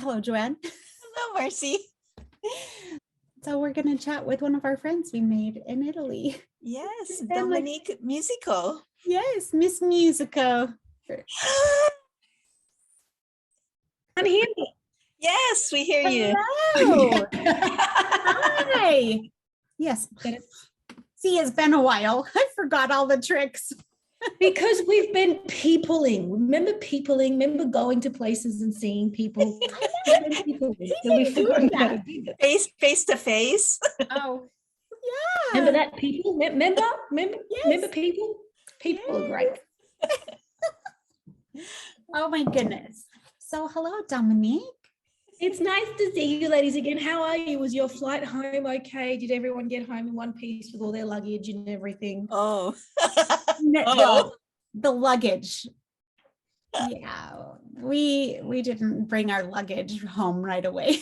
Hello, Joanne. Hello, Marcy. So we're going to chat with one of our friends we made in Italy. Yes, Dominique Musico. Yes, Miss Musico. Can you hear me? Yes, we hear you. Hello. Hi. Yes. See, it's been a while. I forgot all the tricks. Because we've been peopling. Remember going to places and seeing people. We've forgotten how to do that. Face to face. Oh, yeah. Remember that people? Remember people? People are great. Oh my goodness. So hello, Dominique. It's nice to see you ladies again. How are you? Was your flight home okay? Did everyone get home in one piece with all their luggage and everything? Oh. The luggage. Yeah, we didn't bring our luggage home right away.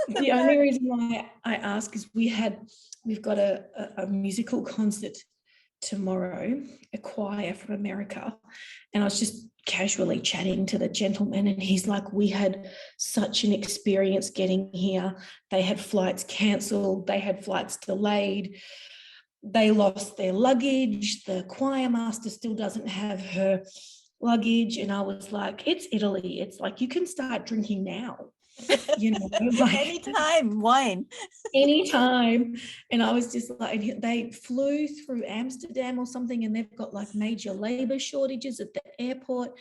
The only reason why I ask is we've got a musical concert tomorrow, a choir from America, and I was just casually chatting to the gentleman, and he's like, we had such an experience getting here. They had flights cancelled, they had flights delayed, they lost their luggage, the choir master still doesn't have her luggage. And I was like, it's Italy, it's like you can start drinking now. You know, like anytime, wine. Anytime. And I was just like, they flew through Amsterdam or something, and they've got like major labor shortages at the airport.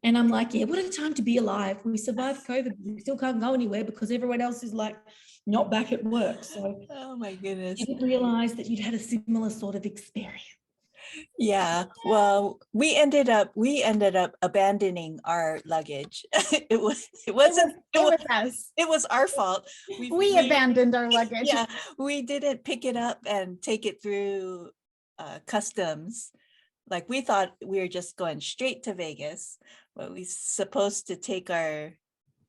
And I'm like, yeah, what a time to be alive. We survived COVID, but we still can't go anywhere because everyone else is like not back at work. So oh my goodness. I didn't realize that you'd had a similar sort of experience. Yeah, well, we ended up abandoning our luggage. It was us. It was our fault. We abandoned our luggage. Yeah, we didn't pick it up and take it through customs. Like we thought we were just going straight to Vegas, but we supposed to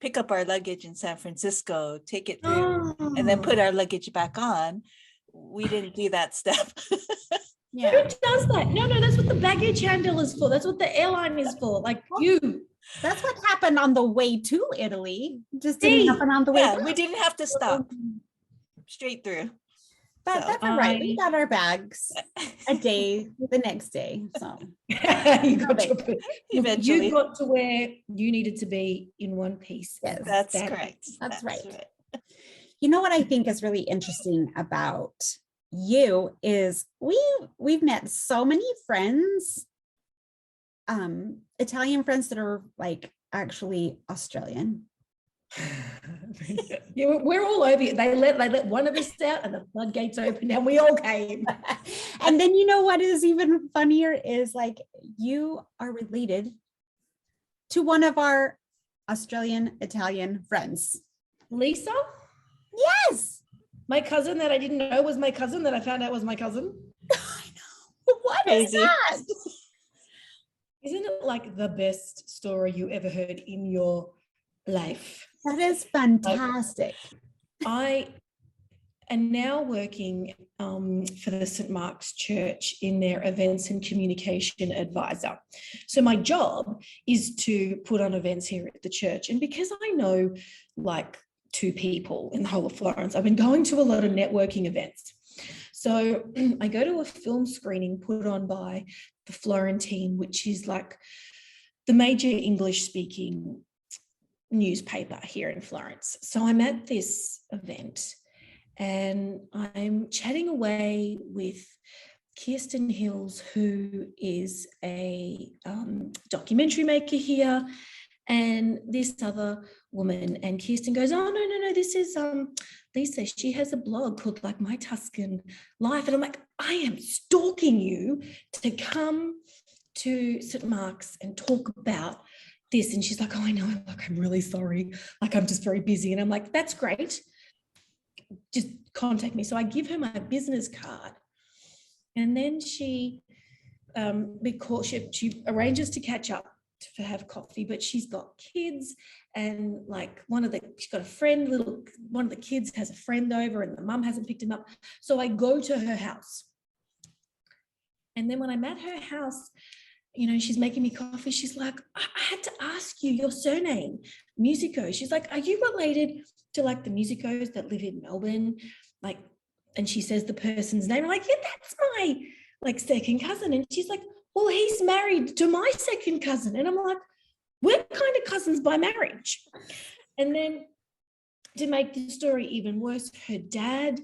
pick up our luggage in San Francisco, take it through, and then put our luggage back on. We didn't do that step. Yeah. Who does that? No, that's what the baggage handle is for. That's what the airline is for. Like you. That's what happened on the way to Italy. Just didn't happen on the way. We didn't have to stop. Straight through. But that's all right. We got our bags the next day. So you got eventually. You got to where you needed to be in one piece. Yes, that's correct. That's right. You know what I think is really interesting about you is we've met so many friends, Italian friends that are like actually Australian. Yeah, we're all over it. They let one of us out and the floodgates opened and we all came. And then you know what is even funnier is like you are related to one of our Australian Italian friends. Lisa? Yes. My cousin that I didn't know was my cousin that I found out was my cousin. I know. What is that? Isn't it like the best story you ever heard in your life? That is fantastic. I am now working for the St. Mark's Church in their events and communication advisor. So my job is to put on events here at the church. And because I know like 2 people in the whole of Florence, I've been going to a lot of networking events. So I go to a film screening put on by the Florentine, which is like the major English speaking newspaper here in Florence. So I'm at this event and I'm chatting away with Kirsten Hills, who is a documentary maker here, and this other woman. And Kirsten goes, oh, no, this is Lisa. She has a blog called like My Tuscan Life. And I'm like, I am stalking you to come to St. Mark's and talk about this. And she's like, oh, I know, like, I'm really sorry. Like, I'm just very busy. And I'm like, that's great. Just contact me. So I give her my business card. And then she arranges to catch up to have coffee, but she's got kids and like she's got a friend, one of the kids has a friend over and the mum hasn't picked him up. So I go to her house. And then when I'm at her house, she's making me coffee. She's like, I had to ask you your surname, Musico. She's like, are you related to like the Musicos that live in Melbourne? Like, and she says the person's name. I'm like, yeah, that's my like second cousin. And she's like, well, he's married to my second cousin. And I'm like, we're kind of cousins by marriage. And then to make the story even worse, her dad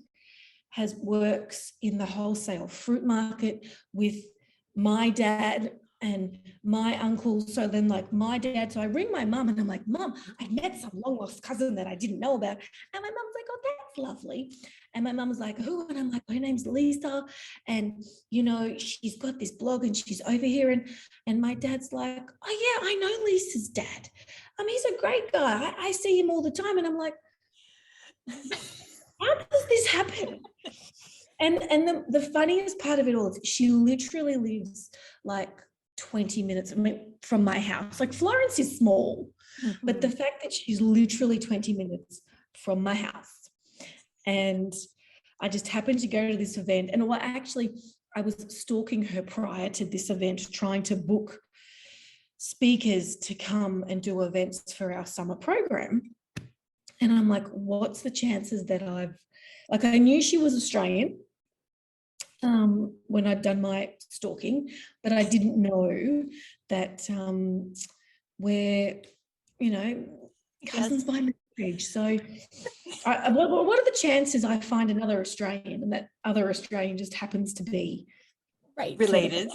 works in the wholesale fruit market with my dad and my uncle. So then like my dad, so I ring my mum and I'm like, Mum, I met some long lost cousin that I didn't know about. And my mum's like, oh, that's lovely. And my mum was like, who? And I'm like, her name's Lisa. And, she's got this blog and she's over here. And my dad's like, oh yeah, I know Lisa's dad. He's a great guy. I see him all the time. And I'm like, how does this happen? And the funniest part of it all is she literally lives like 20 minutes from my house. Like Florence is small, but the fact that she's literally 20 minutes from my house. And I just happened to go to this event. And I was stalking her prior to this event, trying to book speakers to come and do events for our summer program. And I'm like, what's the chances that I knew she was Australian when I'd done my stalking, but I didn't know that we're, cousins by marriage. So what are the chances I find another Australian and that other Australian just happens to be related?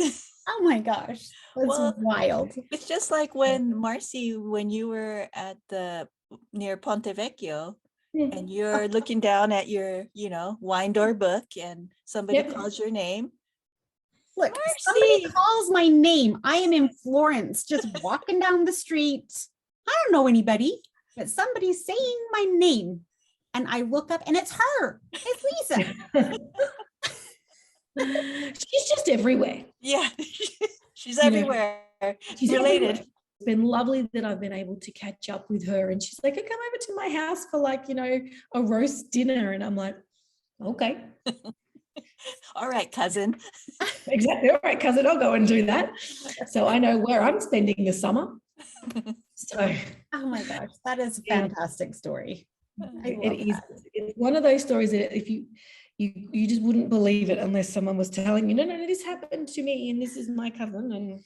Oh my gosh, that's wild. It's just like when you were at near Ponte Vecchio, and you're looking down at your, wine door book and somebody calls your name. Look, somebody calls my name. I am in Florence, just walking down the street. I don't know anybody, but somebody's saying my name. And I look up and it's her. It's Lisa. She's just everywhere. Yeah, she's everywhere. She's related. Everywhere. It's been lovely that I've been able to catch up with her, and she's like, I come over to my house for like, a roast dinner. And I'm like, okay. All right, cousin. Exactly. All right, cousin, I'll go and do that. So I know where I'm spending the summer. So, oh my gosh, that is a fantastic story. It's one of those stories that if you just wouldn't believe it unless someone was telling you, no, this happened to me and this is my cousin. And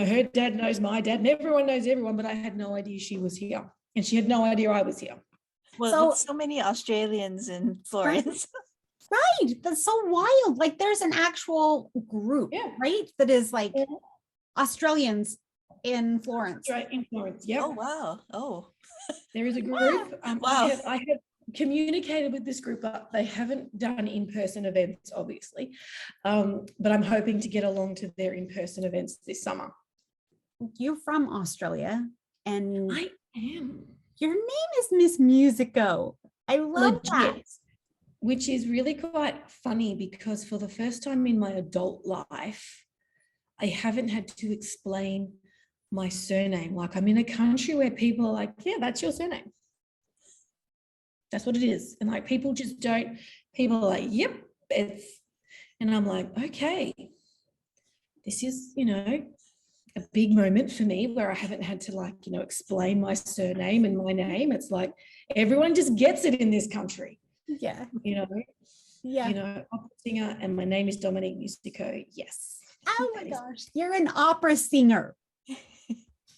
her dad knows my dad and everyone knows everyone, but I had no idea she was here and she had no idea I was here. Well, so many Australians in Florence. Right. That's so wild. Like there's an actual group, right? That is like Australians in Florence. Right, in Florence. Yeah. Oh, wow. Oh. There is a group. Wow. I have communicated with this group, but they haven't done in-person events, obviously. But I'm hoping to get along to their in-person events this summer. You're from Australia, and I am. Your name is Miss Musico. I love that. Which is really quite funny because for the first time in my adult life, I haven't had to explain my surname. Like I'm in a country where people are like, yeah, that's your surname. That's what it is. And like people just don't, people are like, yep, and I'm like, okay, this is, a big moment for me where I haven't had to explain my surname and my name. It's like everyone just gets it in this country. Yeah. Opera singer, and my name is Dominique Musico. Yes. Oh my gosh, you're an opera singer.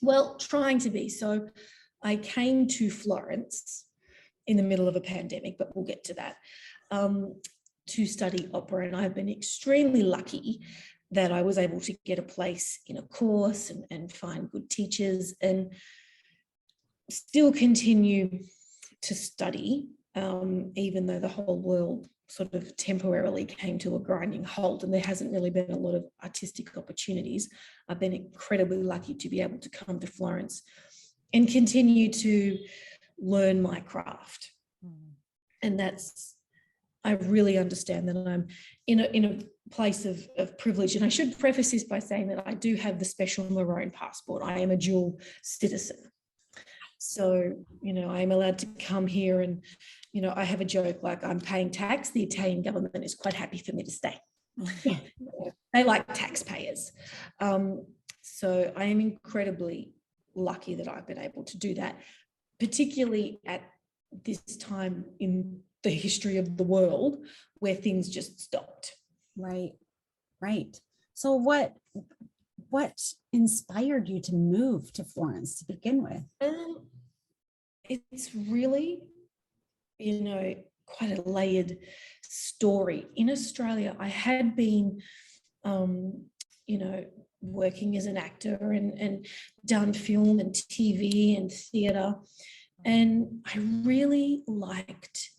Well, trying to be. So I came to Florence in the middle of a pandemic, but we'll get to that, to study opera. And I've been extremely lucky that I was able to get a place in a course and find good teachers and still continue to study, even though the whole world sort of temporarily came to a grinding halt and there hasn't really been a lot of artistic opportunities. I've been incredibly lucky to be able to come to Florence and continue to learn my craft. And I really understand that I'm in a place of privilege. And I should preface this by saying that I do have the special Maroon passport. I am a dual citizen. So, I'm allowed to come here and, I have a joke like I'm paying tax. The Italian government is quite happy for me to stay. They like taxpayers. So I am incredibly lucky that I've been able to do that, particularly at this time in the history of the world where things just stopped. Right. Right. So what inspired you to move to Florence to begin with? It's really, quite a layered story. In Australia, I had been, working as an actor and done film and TV and theatre. And I really liked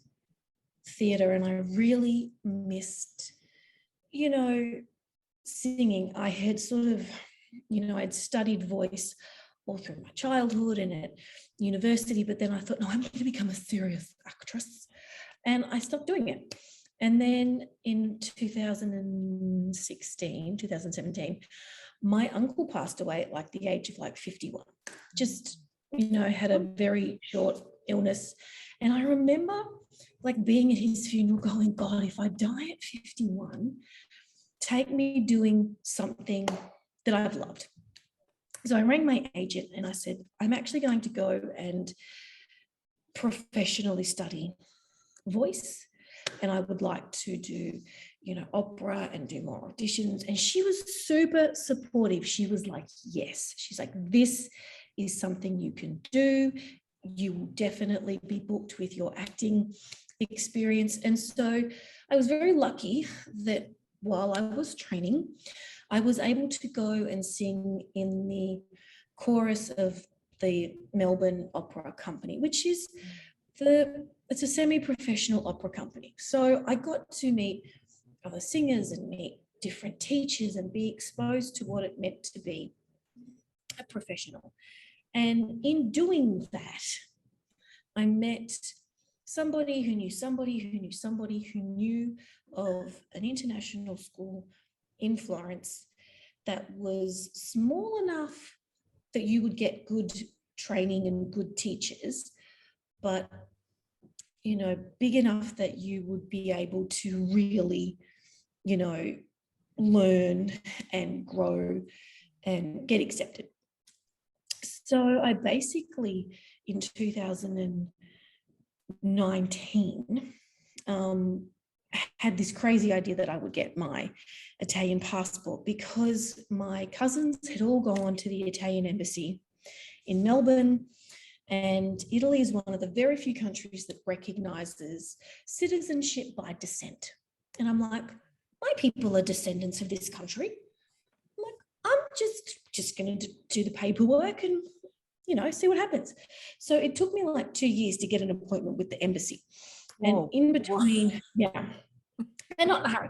theatre and I really missed, singing. I had sort of, I'd studied voice all through my childhood and at university, but then I thought, no, I'm going to become a serious actress. And I stopped doing it. And then in 2017, my uncle passed away at like the age of like 51, just, had a very short illness. And I remember like being at his funeral going, God, if I die at 51, take me doing something that I've loved. So I rang my agent and I said, I'm actually going to go and professionally study voice. And I would like to do, opera and do more auditions. And she was super supportive. She was like, yes. She's like, this is something you can do. You will definitely be booked with your acting experience. And so I was very lucky that while I was training, I was able to go and sing in the chorus of the Melbourne Opera Company, which is it's a semi-professional opera company. So I got to meet other singers and meet different teachers and be exposed to what it meant to be a professional. And in doing that, I met somebody who knew somebody who knew somebody who knew of an international school in Florence that was small enough that you would get good training and good teachers, but big enough that you would be able to really, learn and grow and get accepted. So I basically, in 2019, had this crazy idea that I would get my Italian passport because my cousins had all gone to the Italian embassy in Melbourne. And Italy is one of the very few countries that recognises citizenship by descent. And I'm like, my people are descendants of this country. I'm like, I'm just going to do the paperwork and, see what happens. So it took me like 2 years to get an appointment with the embassy. Whoa. And in between, they're not in a hurry.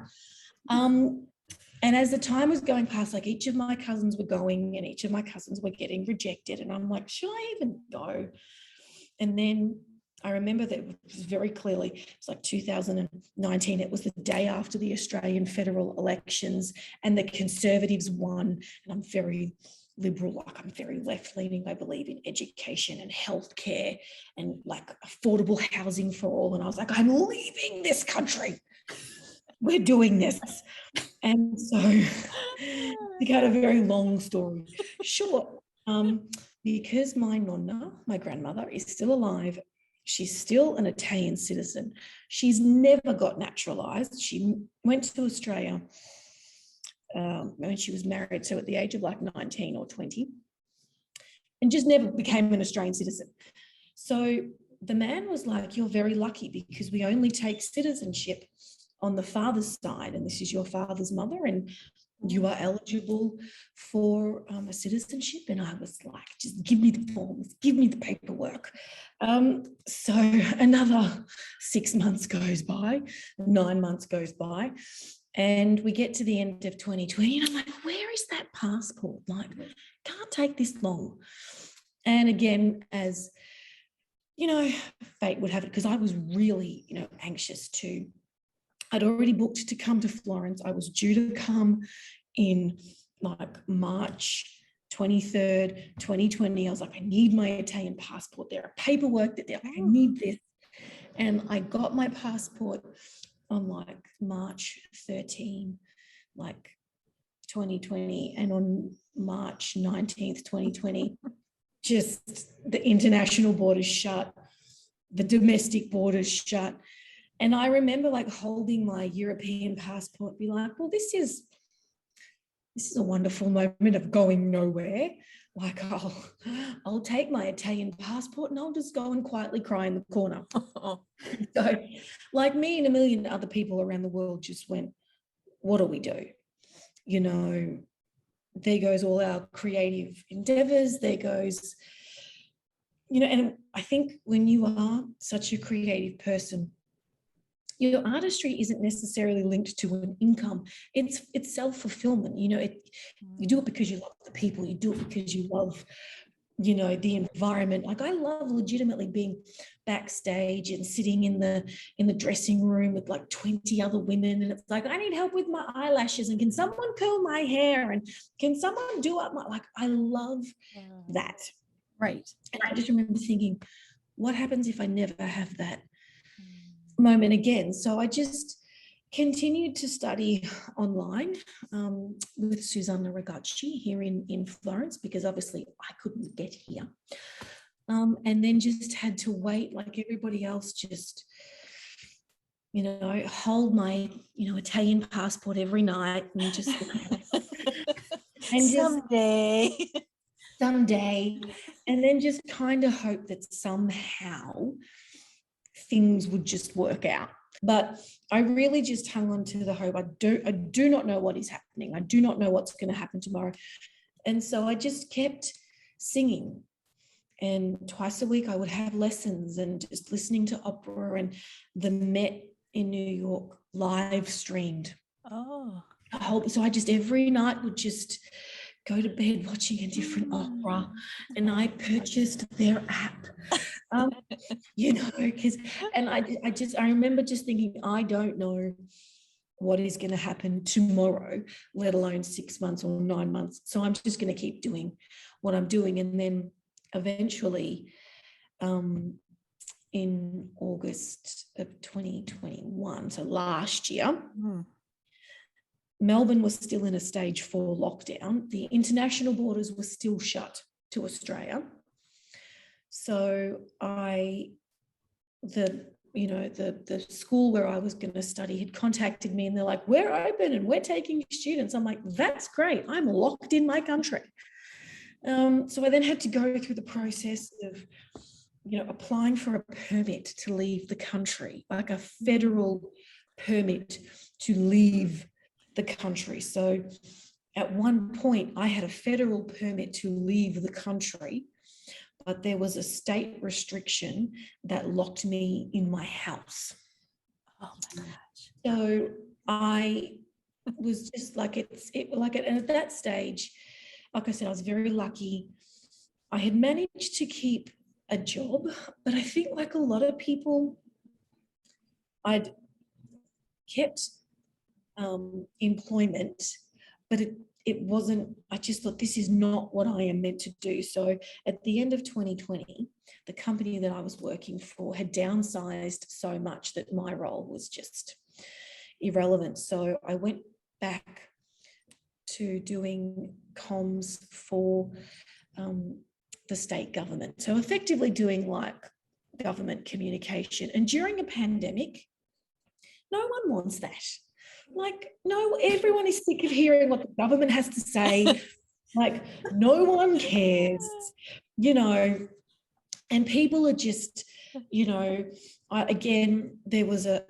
And as the time was going past, like each of my cousins were going and each of my cousins were getting rejected. And I'm like, should I even go? And then I remember that it was very clearly, it's like 2019. It was the day after the Australian federal elections and the Conservatives won. And I'm very liberal, like I'm very left-leaning. I believe in education and healthcare and like affordable housing for all. And I was like, I'm leaving this country. We're doing this. And so to cut a very long story short, because my nonna, my grandmother, is still alive, she's still an Italian citizen. She's never got naturalized. She went to Australia when she was married, so at the age of like 19 or 20, and just never became an Australian citizen. So the man was like, you're very lucky because we only take citizenship on the father's side, and this is your father's mother, and you are eligible for a citizenship. And I was like, just give me the forms, give me the paperwork. So another 6 months goes by, 9 months goes by, and we get to the end of 2020, and I'm like, where is that passport? Like, can't take this long. And again, as fate would have it, because I was really, anxious to. I'd already booked to come to Florence. I was due to come in like March 23rd, 2020. I was like, I need my Italian passport. There are paperwork that they're like, I need this. And I got my passport on like March 13. like 2020, and on March 19th, 2020, just the international borders shut, the domestic borders shut. And I remember like holding my European passport, be like, well, this is a wonderful moment of going nowhere. Like, I'll take my Italian passport and I'll just go and quietly cry in the corner. So like me and a million other people around the world just went, what do we do? You know, there goes all our creative endeavors. There goes, you know, and I think when you are such a creative person, your artistry isn't necessarily linked to an income. It's self-fulfillment. You know, you do it because you love the people. You do it because you love, you know, the environment. Like I love legitimately being backstage and sitting in the dressing room with like 20 other women, and it's like, I need help with my eyelashes, and can someone curl my hair, and can someone do up my, like, I love that. Right. And I just remember thinking, what happens if I never have that moment again? So I just continued to study online with Susanna Ragacci here in Florence, because obviously I couldn't get here. And then just had to wait like everybody else, just, you know, hold my, you know, Italian passport every night and just and someday, and then just kind of hope that somehow things would just work out. But I really just hung on to the hope. I do not know what is happening. I do not know what's going to happen tomorrow. And so I just kept singing. And twice a week I would have lessons and just listening to opera, and the Met in New York live streamed. So I just every night would just go to bed watching a different opera, and I purchased their app. You know, because, and I remember just thinking, I don't know what is going to happen tomorrow, let alone 6 months or 9 months. So I'm just going to keep doing what I'm doing. And then eventually, in August of 2021, so last year, Melbourne was still in a stage 4 lockdown. The international borders were still shut to Australia. So the school where I was going to study had contacted me, and they're like, we're open and we're taking students. I'm like, that's great. I'm locked in my country. So I then had to go through the process of, you know, applying for a permit to leave the country, like a federal permit to leave the country. So at one point I had a federal permit to leave the country, but there was a state restriction that locked me in my house. Oh my gosh. So I was just like, and at that stage, like I said, I was very lucky. I had managed to keep a job, but I think like a lot of people, I'd kept employment, but it wasn't, I just thought, this is not what I am meant to do. So at the end of 2020, the company that I was working for had downsized so much that my role was just irrelevant. So I went back to doing comms for the state government. So effectively doing like government communication. And during a pandemic, no one wants that. Like, no, everyone is sick of hearing what the government has to say. Like, no one cares, you know, and people are just, you know, again, there was a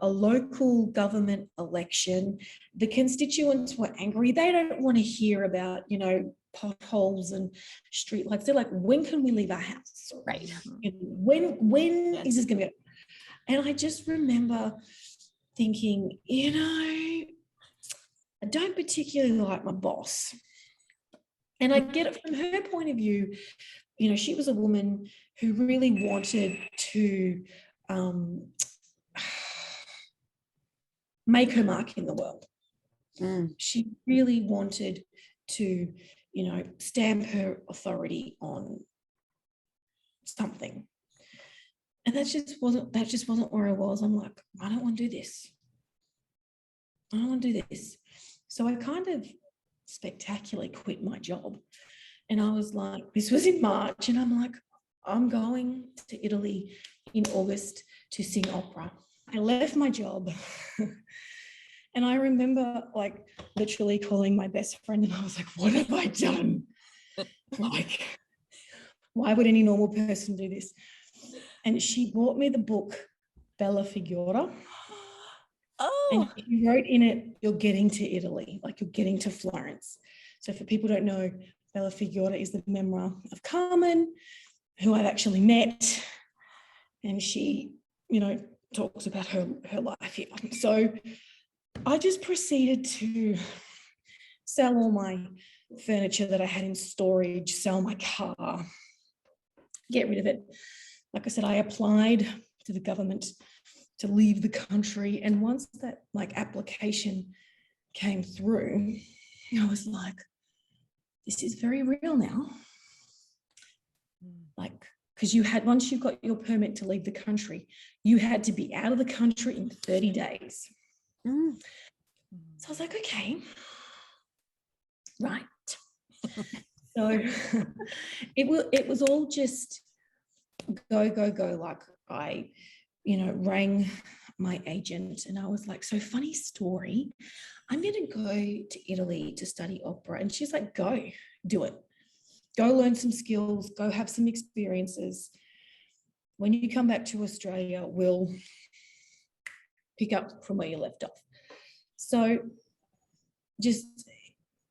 local government election. The constituents were angry. They don't want to hear about, you know, potholes and street lights. They're like, when can we leave our house? Right. When is this going to go? And I just remember thinking, you know, I don't particularly like my boss. And I get it from her point of view. You know, she was a woman who really wanted to make her mark in the world. She really wanted to, you know, stamp her authority on something. And that just wasn't where I was. I'm like, I don't want to do this. I don't want to do this. So I kind of spectacularly quit my job. And I was like, this was in March, and I'm like, I'm going to Italy in August to sing opera. I left my job. And I remember like literally calling my best friend, and I was like, what have I done? Like, why would any normal person do this? And she bought me the book Bella Figura. Oh, And she wrote in it, you're getting to Italy, like you're getting to Florence. So for people who don't know, Bella Figura is the memoir of Carmen, who I've actually met. And she, you know, talks about her life here. So I just proceeded to sell all my furniture that I had in storage, sell my car, get rid of it. Like I said, I applied to the government to leave the country. And once that like application came through, I was like, this is very real now. Like, because you had, once you got your permit to leave the country, you had to be out of the country in 30 days. So I was like, okay, right. So it was all just go. Like I, you know, rang my agent and I was like, so funny story, I'm going to go to Italy to study opera. And she's like, go, do it. Go learn some skills, go have some experiences. When you come back to Australia, we'll pick up from where you left off. So just,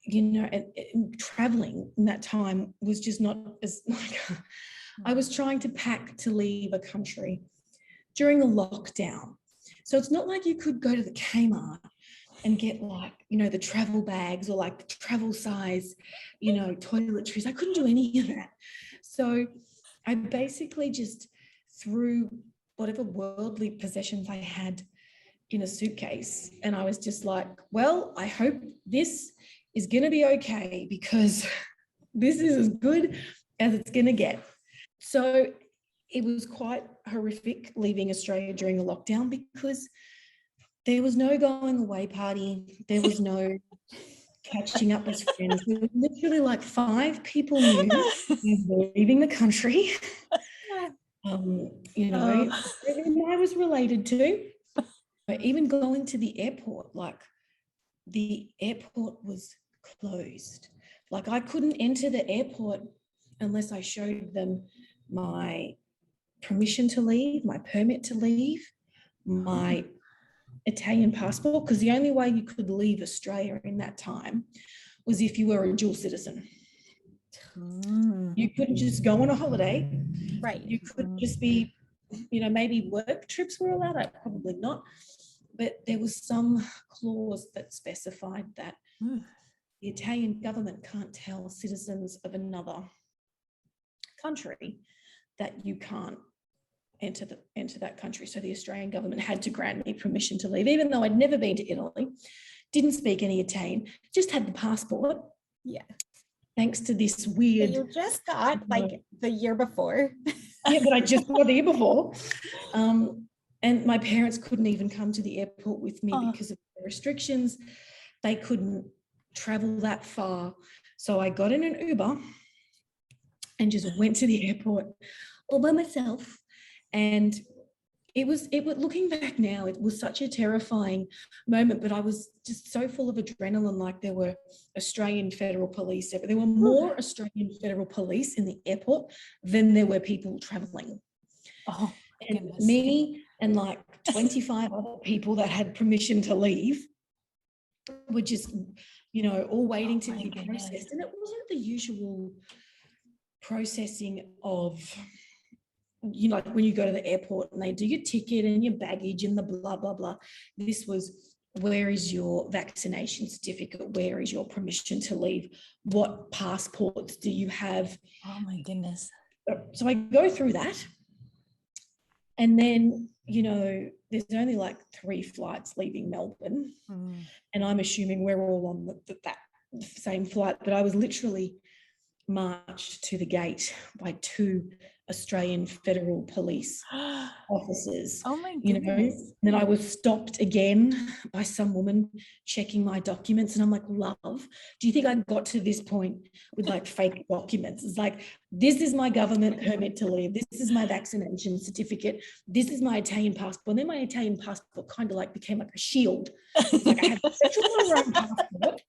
you know, and traveling in that time was just not as like, I was trying to pack to leave a country during a lockdown. So it's not like you could go to the Kmart and get like, you know, the travel bags or like the travel size, you know, toiletries. I couldn't do any of that. So I basically just threw whatever worldly possessions I had in a suitcase. And I was just like, well, I hope this is going to be okay because this is as good as it's going to get. So it was quite horrific leaving Australia during the lockdown because there was no going away party. There was no catching up as friends. There was literally like 5 people knew were leaving the country. You know, everyone I was related to. But even going to the airport, like the airport was closed. Like I couldn't enter the airport unless I showed them my permission to leave, my permit to leave, my Italian passport, because the only way you could leave Australia in that time was if you were a dual citizen. You couldn't just go on a holiday. Right. You could just be, you know, maybe work trips were allowed, probably not. But there was some clause that specified that the Italian government can't tell citizens of another country that you can't enter that country. So the Australian government had to grant me permission to leave, even though I'd never been to Italy, didn't speak any Italian, just had the passport. Yeah. Thanks to this weird. That you just got like the year before. Yeah, but I just got the year before. And my parents couldn't even come to the airport with me because of the restrictions. They couldn't travel that far. So I got in an Uber and just went to the airport all by myself. And it was looking back now, it was such a terrifying moment, but I was just so full of adrenaline. Like there were Australian Federal Police. There were more Australian Federal Police in the airport than there were people traveling. Oh, and goodness. Me and like 25 other people that had permission to leave were just, you know, all waiting to be processed. And it wasn't the usual processing of, you know, like when you go to the airport and they do your ticket and your baggage and the blah, blah, blah. This was, where is your vaccination certificate? Where is your permission to leave? What passports do you have? Oh my goodness. So I go through that. And then, you know, there's only like 3 flights leaving Melbourne. And I'm assuming we're all on that same flight. But I was literally marched to the gate by 2 Australian Federal Police officers. Oh my You know, goodness. and then I was stopped again by some woman checking my documents, and I'm like, love, do you think I got to this point with like fake documents? It's like, this is my government permit to leave, this is my vaccination certificate, this is my Italian passport. And then my Italian passport kind of like became like a shield. It's like I had a Central Maroon passport,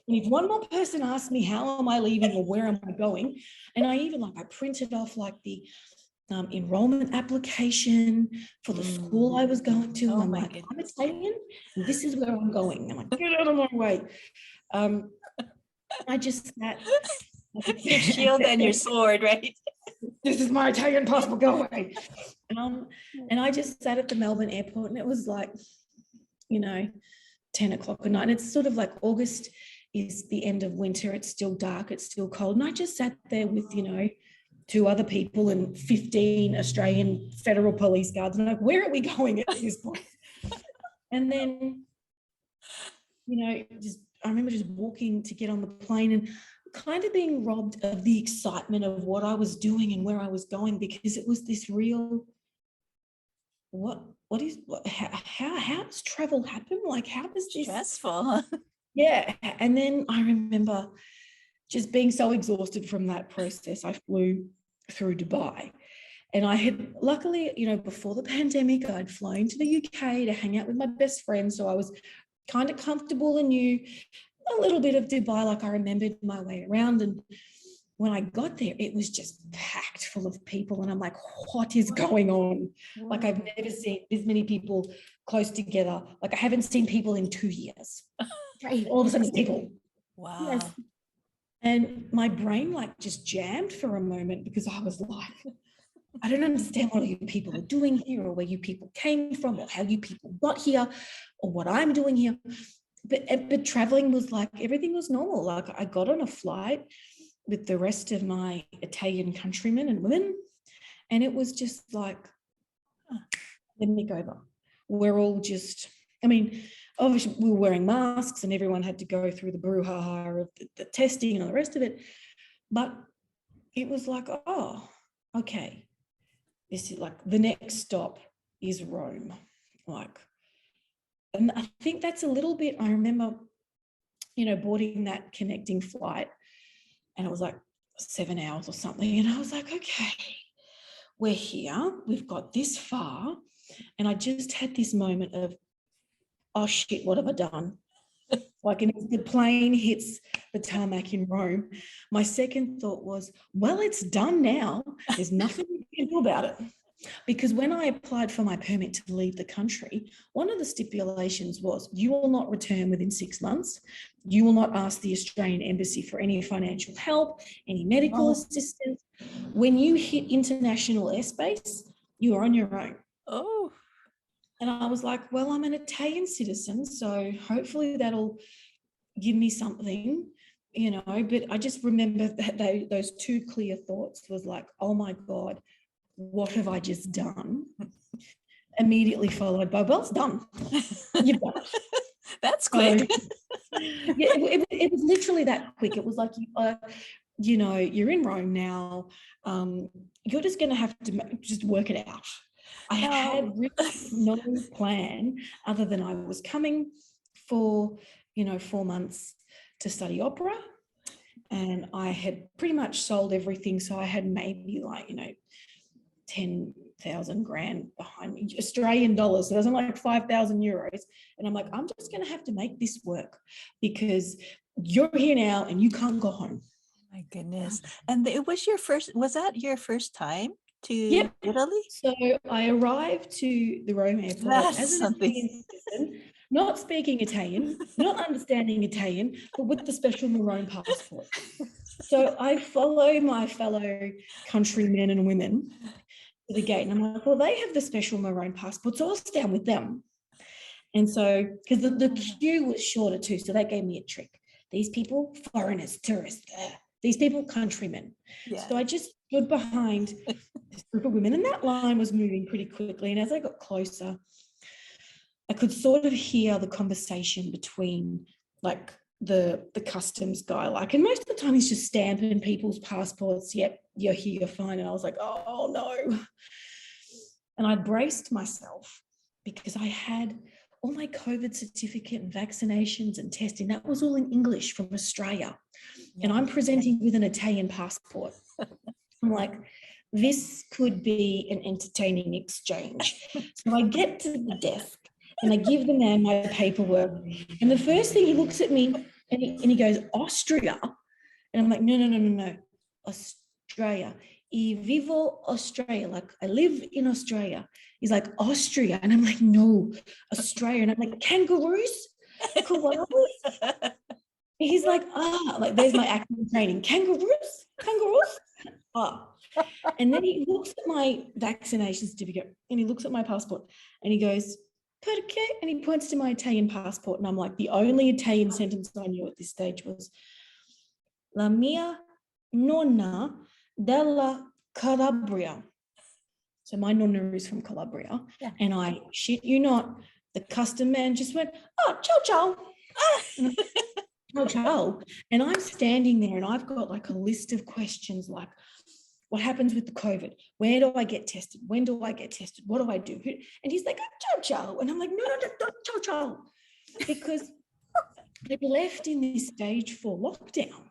and if one more person asked me how am I leaving or where am I going, and I even like I printed off like the enrollment application for the school I was going to. Oh I'm my like, goodness. I'm Italian, and this is where I'm going. I'm like, get out of my way. I just sat. Your shield and your sword, right? This is my Italian passport, go away. And I just sat at the Melbourne airport, and it was like, 10 o'clock at night. And it's sort of like August is the end of winter. It's still dark, it's still cold. And I just sat there with, 2 other people and 15 Australian Federal Police guards. And I'm like, where are we going at this point? And then, I remember just walking to get on the plane and kind of being robbed of the excitement of what I was doing and where I was going, because it was this real, how does travel happen? Like, how does this? Stressful. Yeah. And then I remember just being so exhausted from that process, I flew through Dubai. And I had, luckily, before the pandemic, I'd flown to the UK to hang out with my best friend. So I was kind of comfortable and knew a little bit of Dubai, like I remembered my way around. And when I got there, it was just packed full of people. And I'm like, what is going on? Like, I've never seen this many people close together. Like, I haven't seen people in 2 years. Right. All of a sudden, people. Wow. Yes. And my brain like just jammed for a moment, because I was like, I don't understand what you people are doing here, or where you people came from, or how you people got here, or what I'm doing here. But traveling was like, everything was normal. Like, I got on a flight with the rest of my Italian countrymen and women, and it was just like, pandemic over. We're all just, obviously we were wearing masks and everyone had to go through the brouhaha of the testing and all the rest of it. But it was like, oh, okay. This is like, the next stop is Rome. And I think that's a little bit, I remember, boarding that connecting flight, and it was like 7 hours or something. And I was like, okay, we're here, we've got this far. And I just had this moment of, oh shit, what have I done? Like, and as the plane hits the tarmac in Rome, my second thought was, well, it's done now. There's nothing you can do about it. Because when I applied for my permit to leave the country, one of the stipulations was, you will not return within 6 months. You will not ask the Australian Embassy for any financial help, any medical assistance. When you hit international airspace, you are on your own. Oh. And I was like, well, I'm an Italian citizen, so hopefully that'll give me something, but I just remember that those 2 clear thoughts was like, oh my God, what have I just done? Immediately followed by, well, it's done. You've done it. That's quick. Yeah, it was literally that quick. It was like, you're in Rome now. You're just going to have to just work it out. I had really no plan other than I was coming for, 4 months to study opera, and I had pretty much sold everything. So I had maybe like, 10,000 grand behind me, Australian dollars. So it wasn't like 5,000 euros. And I'm like, I'm just going to have to make this work, because you're here now and you can't go home. My goodness. And it was was that your first time to Italy? So I arrived to the Rome airport as an Italian citizen, not speaking Italian, not understanding Italian, but with the special Maroon passport. So I follow my fellow countrymen and women to the gate, and I'm like, well, they have the special Maroon passport, so I'll stand with them. And so, because the queue was shorter too, so that gave me a trick. These people, foreigners, tourists, these people, countrymen. Yeah. So I just stood behind this group of women, and that line was moving pretty quickly. And as I got closer, I could sort of hear the conversation between like the customs guy, and most of the time he's just stamping people's passports. Yep, you're here, you're fine. And I was like, oh no. And I braced myself because I had all my COVID certificate and vaccinations and testing. That was all in English from Australia. And I'm presenting with an Italian passport. I'm like, this could be an entertaining exchange. So I get to the desk and I give the man my paperwork. And the first thing, he looks at me and he goes, Austria. And I'm like, no, Australia. I vivo Australia. Like, I live in Australia. He's like, Austria. And I'm like, no, Australia. And I'm like, kangaroos? Koalas? He's like, like there's my acting training. Kangaroos? And then he looks at my vaccination certificate and he looks at my passport and he goes, perché? And he points to my Italian passport. And I'm like, the only Italian sentence I knew at this stage was, La mia nonna della Calabria. So my nonna is from Calabria. Yeah. And I shit you not, the custom man just went, oh, ciao. Ciao. And I'm standing there and I've got like a list of questions like, what happens with the COVID? Where do I get tested? When do I get tested? What do I do? And he's like, ciao. And I'm like, no, ciao. Because they've left in this stage 4 lockdown.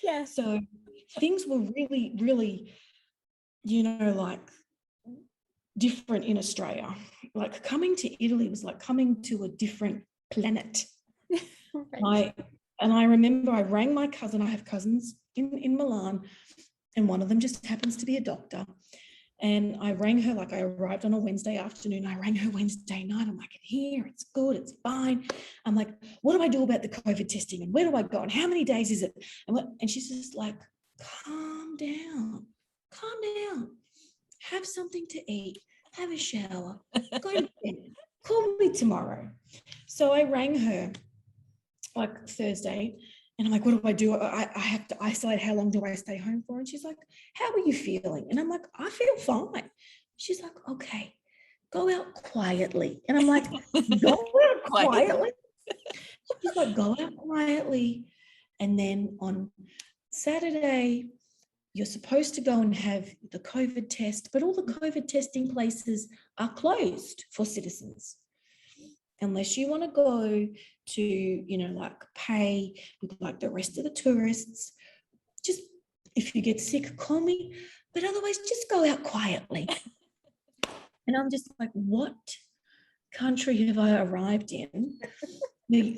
Yeah. So things were really, really, like different in Australia. Like coming to Italy was like coming to a different planet. Right. I remember I rang my cousin. I have cousins in Milan, and one of them just happens to be a doctor. And I rang her, like I arrived on a Wednesday afternoon. I rang her Wednesday night. I'm like, here, it's good, it's fine. I'm like, what do I do about the COVID testing? And where do I go? And how many days is it? And she's just like, calm down. Have something to eat. Have a shower. Go to bed. Call me tomorrow. So I rang her like Thursday. And I'm like, what do I do? I have to isolate. How long do I stay home for? And she's like, how are you feeling? And I'm like, I feel fine. She's like, okay, go out quietly. And I'm like, go out quietly? She's like, go out quietly. And then on Saturday, you're supposed to go and have the COVID test, but all the COVID testing places are closed for citizens. Unless you want to go to, like pay with like the rest of the tourists, just if you get sick, call me, but otherwise just go out quietly. And I'm just like, what country have I arrived in?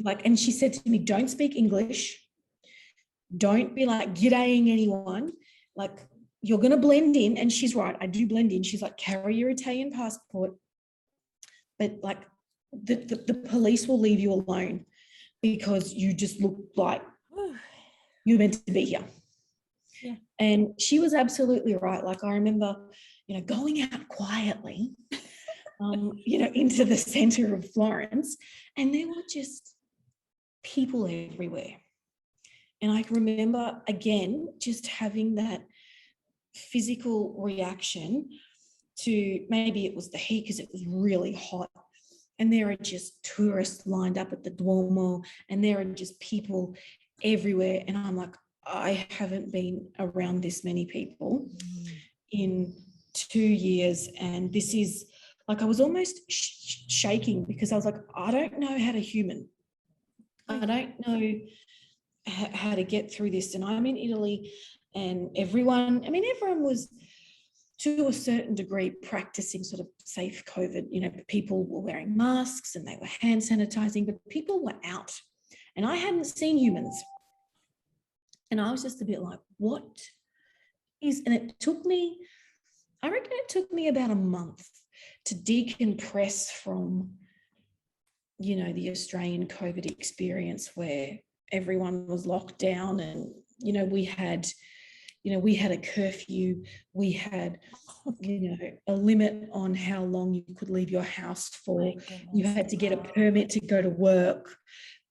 Like, and she said to me, don't speak English. Don't be like g'daying anyone. Like, you're going to blend in. And she's right, I do blend in. She's like, carry your Italian passport. But like, the police will leave you alone because you just look like you're meant to be here. Yeah. And she was absolutely right. Like I remember, going out quietly, into the center of Florence, and there were just people everywhere. And I remember again, just having that physical reaction to, maybe it was the heat because it was really hot. And there are just tourists lined up at the Duomo, and there are just people everywhere. And I'm like, I haven't been around this many people in 2 years. And this is like, I was almost shaking because I was like, I don't know how to human. I don't know how to get through this. And I'm in Italy, and everyone was to a certain degree practicing sort of safe COVID. People were wearing masks and they were hand sanitizing, but people were out, and I hadn't seen humans. And I was just a bit like, what is, and I reckon it took me about a month to decompress from, the Australian COVID experience where everyone was locked down, and, we had a curfew, we had, a limit on how long you could leave your house for. You had to get a permit to go to work.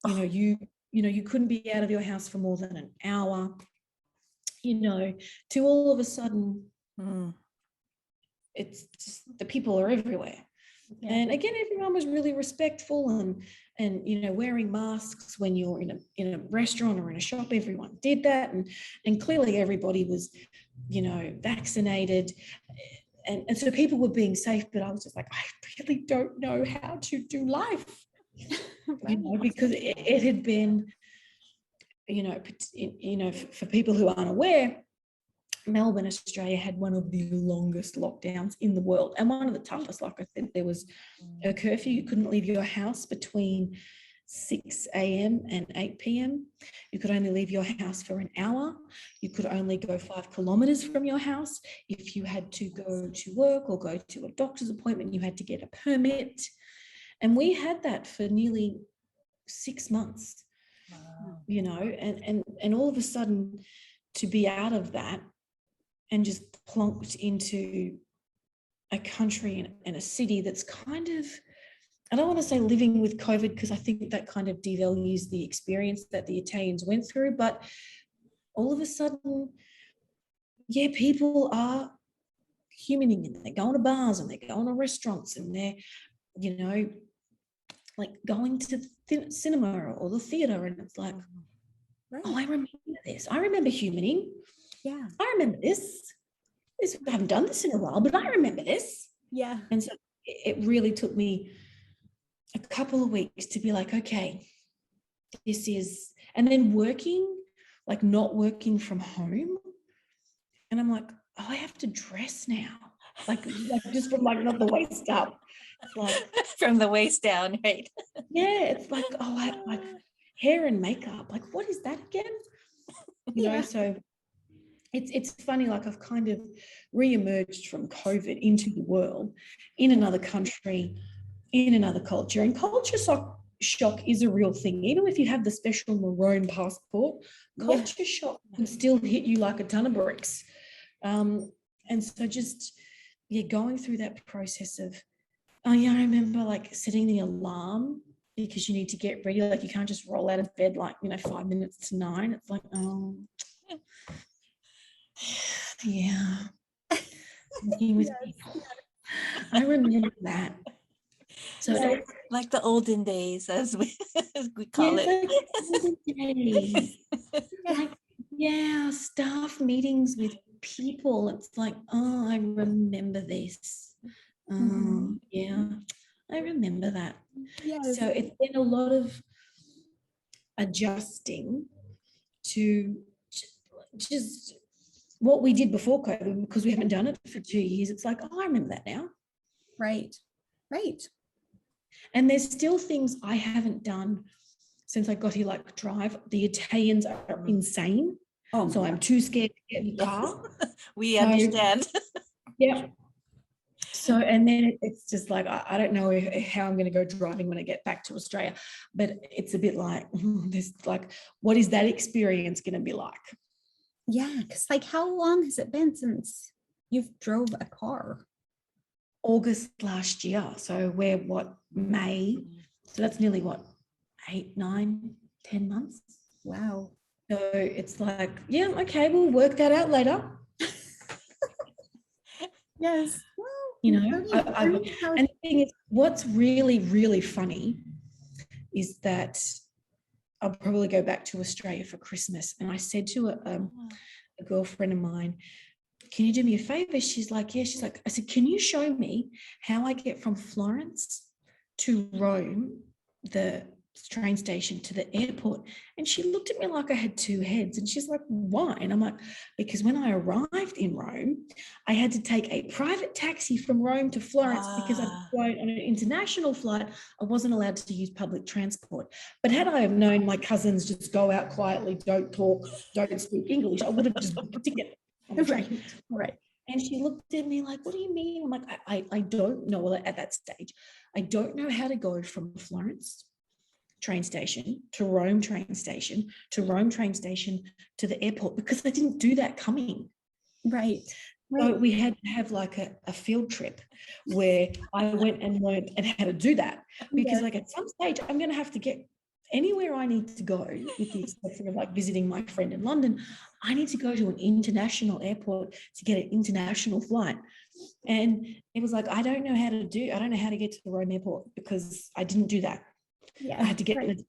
You couldn't be out of your house for more than an hour. To all of a sudden, it's just, the people are everywhere. Yeah. And again, everyone was really respectful and you know, wearing masks when you're in a restaurant or in a shop. Everyone did that, and clearly everybody was, you know, vaccinated, and so people were being safe. But I was just like, I really don't know how to do life, you know, because it had been, you know, for people who aren't aware, Melbourne, Australia had one of the longest lockdowns in the world, and one of the toughest. Like I said, there was a curfew. You couldn't leave your house between 6 a.m. and 8 p.m. You could only leave your house for an hour. You could only go 5 kilometers from your house. If you had to go to work or go to a doctor's appointment, you had to get a permit. And we had that for nearly 6 months, you know, and all of a sudden to be out of that and just plonked into a country and a city that's kind of, I don't want to say living with COVID, because I think that kind of devalues the experience that the Italians went through. But all of a sudden, yeah, people are humaning and they're going to bars and they're going to restaurants and they're, you know, like going to the cinema or the theater. And it's like, oh, I remember this. I remember humaning. Yeah. I remember this. I haven't done this in a while, but I remember this. Yeah. And so it really took me a couple of weeks to be like, okay, this is, and then working, like not working from home. And I'm like, oh, I have to dress now. Like just from like not the waist up. It's like from the waist down, right? Yeah, it's like, oh, I like hair and makeup. Like, what is that again? You know, so it's funny, like I've kind of re-emerged from COVID into the world in another country, in another culture. And culture shock is a real thing. Even if you have the special maroon passport, culture shock can still hit you like a ton of bricks. And so just, going through that process of, oh yeah, I remember like setting the alarm because you need to get ready. Like you can't just roll out of bed like, 5 minutes to 9. It's like, oh, yeah. With people. I remember that. So like the olden days, as we call it. Staff meetings with people. It's like, oh, I remember this. Yeah, I remember that. Yes. So it's been a lot of adjusting to just what we did before COVID, because we haven't done it for 2 years. It's like, oh, I remember that now. Right. And there's still things I haven't done since I got here, like drive. The Italians are insane. Oh, so I'm too scared to get in the car. We understand. Yeah. So, and then it's just like, I don't know how I'm going to go driving when I get back to Australia, but it's a bit like, this, like, what is that experience going to be like? Yeah, because like, how long has it been since you've drove a car? August last year. So we're May? So that's nearly 8, 9, 10 months. Wow. So it's like, yeah, okay, we'll work that out later. Yes. And the thing is, what's really, really funny is that I'll probably go back to Australia for Christmas. And I said to a girlfriend of mine, can you do me a favor? She's like, yeah. She's like, I said, can you show me how I get from Florence to Rome, the train station, to the airport? And she looked at me like I had two heads. And she's like, why? And I'm like, because when I arrived in Rome, I had to take a private taxi from Rome to Florence because I was going on an international flight. I wasn't allowed to use public transport. But had I have known my cousins just go out quietly, don't talk, don't speak English, I would have just booked a ticket. Right. And she looked at me like, what do you mean? I'm like, I don't know. Well, at that stage, I don't know how to go from Florence train station to Rome train station to Rome train station to the airport, because I didn't do that coming. Right. So we had to have like a field trip where I went and learned and how to do that, because like at some stage I'm going to have to get anywhere I need to go, with the exception of like visiting my friend in London. I need to go to an international airport to get an international flight. And it was like, I don't know how to get to the Rome airport because I didn't do that. Yeah. I had to get right. in a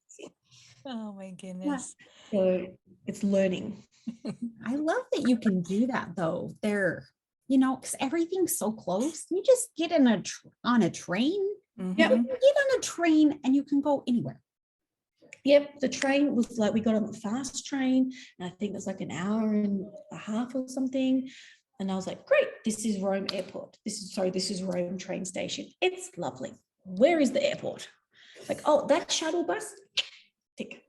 Oh my goodness. so it's learning. I love that you can do that though. There, because everything's so close. You just get on a train. Mhm. You can get on a train and you can go anywhere. Yep, the train was like, we got on the fast train, and I think it was like an hour and a half or something. And I was like, great, this is Rome airport. This is Rome train station. It's lovely. Where is the airport? Like, oh, that shuttle bus? Tick.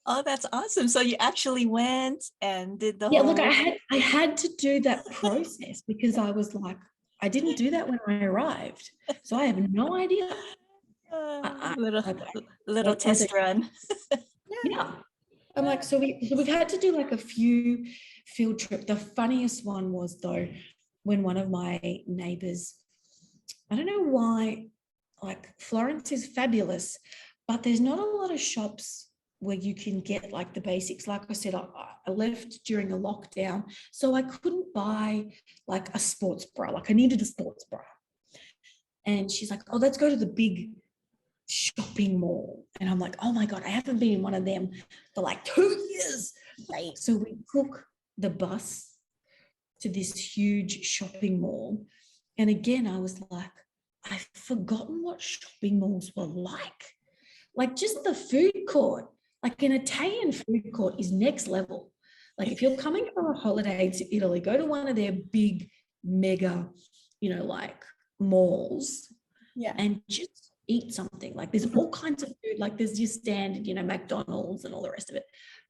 Oh, that's awesome. So you actually went and did the Yeah, whole. look, I had to do that process because I was like, I didn't do that when I arrived. So I have no idea. Little test run. Yeah. I'm like, so we've had to do like a few field trips. The funniest one was though, when one of my neighbors, I don't know why, like Florence is fabulous, but there's not a lot of shops where you can get like the basics. Like I said, I left during a lockdown, so I couldn't buy like a sports bra. Like I needed a sports bra. And she's like, oh, let's go to the big shopping mall. And I'm like, oh my God, I haven't been in one of them for like 2 years. Right. So we took the bus to this huge shopping mall. And again, I was like, I've forgotten what shopping malls were like. Like just the food court, like an Italian food court is next level. Like if you're coming for a holiday to Italy, go to one of their big mega, like malls. Yeah. And just eat something. Like there's all kinds of food, like there's your standard, McDonald's and all the rest of it.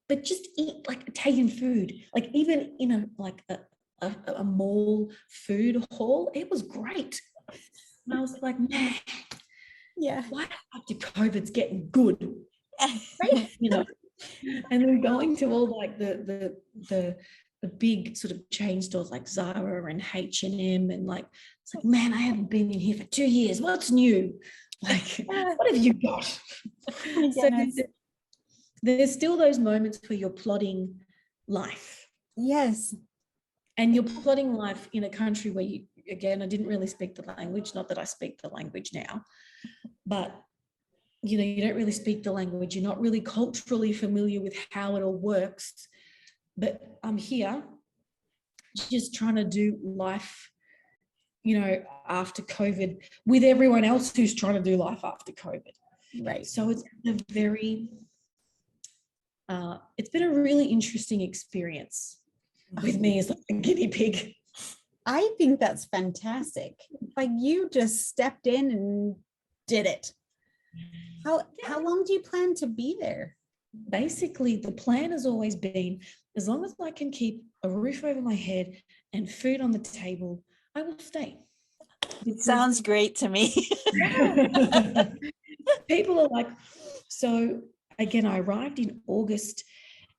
But just eat like Italian food, like even like a mall food hall. It was great. And I was like, man, Yeah. why after COVID's getting good? Right? And then going to all like the big sort of chain stores like Zara and H&M, and like it's like, man, I haven't been in here for 2 years. What's new? Like, what have you got? So there's still those moments where you're plotting life. Yes. And you're plotting life in a country where I didn't really speak the language, not that I speak the language now, but you don't really speak the language. You're not really culturally familiar with how it all works. But I'm here just trying to do life, after COVID with everyone else who's trying to do life after COVID. Right. So it's been a really interesting experience with me as a guinea pig. I think that's fantastic. Like you just stepped in and did it. How long do you plan to be there? Basically, the plan has always been, as long as I can keep a roof over my head and food on the table, I will stay. It sounds great to me. People are like, so again, I arrived in August,